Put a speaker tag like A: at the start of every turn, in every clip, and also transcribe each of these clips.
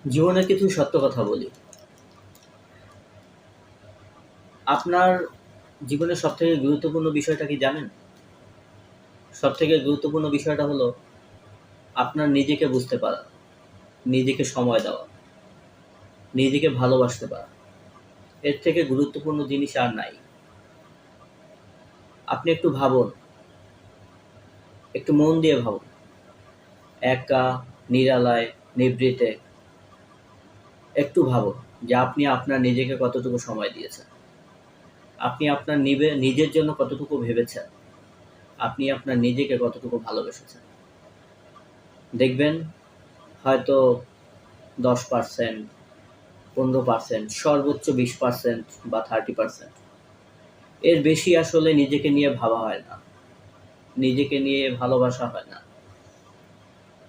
A: জীবনের কিছু সত্য কথা বলি। আপনার জীবনের সবথেকে গুরুত্বপূর্ণ বিষয়টা কি জানেন? সবথেকে গুরুত্বপূর্ণ বিষয়টা হলো আপনার নিজেকে বুঝতে পারা, নিজেকে সময় দেওয়া, নিজেকে ভালোবাসতে পারা। এর থেকে গুরুত্বপূর্ণ জিনিস আর নাই। আপনি একটু ভাবুন, একটু মন দিয়ে ভাবুন। একা, নিরালায়, নিভৃতে একটু ভাবুন যে আপনি আপনার নিজেকে কতটুকু সময় দিয়েছেন। আপনি আপনার নিজের জন্য কতটুকু ভেবেছেন। আপনি আপনার নিজেকে কতটুকু ভালোবেসেছেন। দেখবেন হয়তো 10%, 15%, সর্বোচ্চ 20% বা 30%। এর বেশি আসলে নিজেকে নিয়ে ভাবা হয় না, নিজেকে নিয়ে ভালোবাসা হয় না,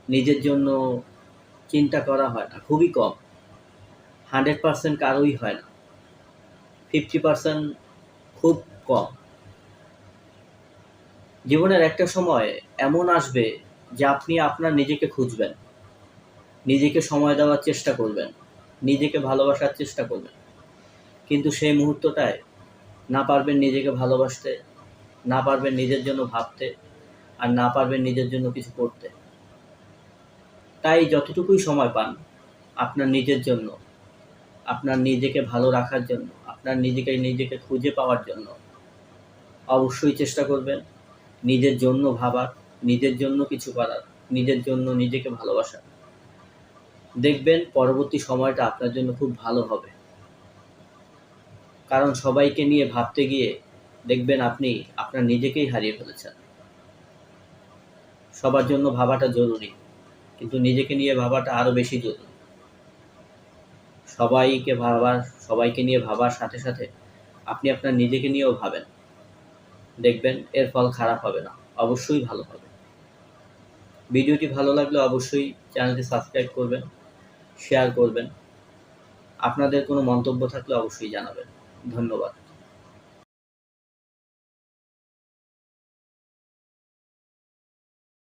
A: নিজের জন্য চিন্তা করা হয় না, খুবই কম। 100% কারোই হয় না, 50% খুব কম। জীবনের একটা সময় এমন আসবে যে আপনি আপনার নিজেকে খুঁজবেন, নিজেকে সময় দেওয়ার চেষ্টা করবেন, নিজেকে ভালোবাসার চেষ্টা করবেন, কিন্তু সেই মুহূর্তটায় না পারবেন নিজেকে ভালোবাসতে, না পারবেন নিজের জন্য ভাবতে, আর না পারবেন নিজের জন্য কিছু করতে। তাই যতটুকুই সময় পান আপনার নিজের জন্য, আপনার নিজেকে ভালো রাখার জন্য, আপনার নিজেকে খুঁজে পাওয়ার জন্য অবশ্যই চেষ্টা করবেন। নিজের জন্য ভাবার, নিজের জন্য কিছু করার, নিজের জন্য নিজেকে ভালোবাসার। দেখবেন পরবর্তী সময়টা আপনার জন্য খুব ভালো হবে। কারণ সবাইকে নিয়ে ভাবতে গিয়ে দেখবেন আপনি আপনার নিজেকেই হারিয়ে ফেলেছেন। সবার জন্য ভাবাটা জরুরি, কিন্তু নিজেকে নিয়ে ভাবাটা আরো বেশি জরুরি। সবাইকে নিয়ে ভাবার সাথে সাথে আপনি আপনার নিজেকে নিয়েও ভাবেন। দেখবেন এর ফল খারাপ হবে না, অবশ্যই ভালো হবে। ভিডিওটি ভালো লাগলে অবশ্যই চ্যানেলটি সাবস্ক্রাইব করবেন, শেয়ার করবেন। আপনাদের কোনো মন্তব্য থাকলে অবশ্যই জানাবেন। ধন্যবাদ।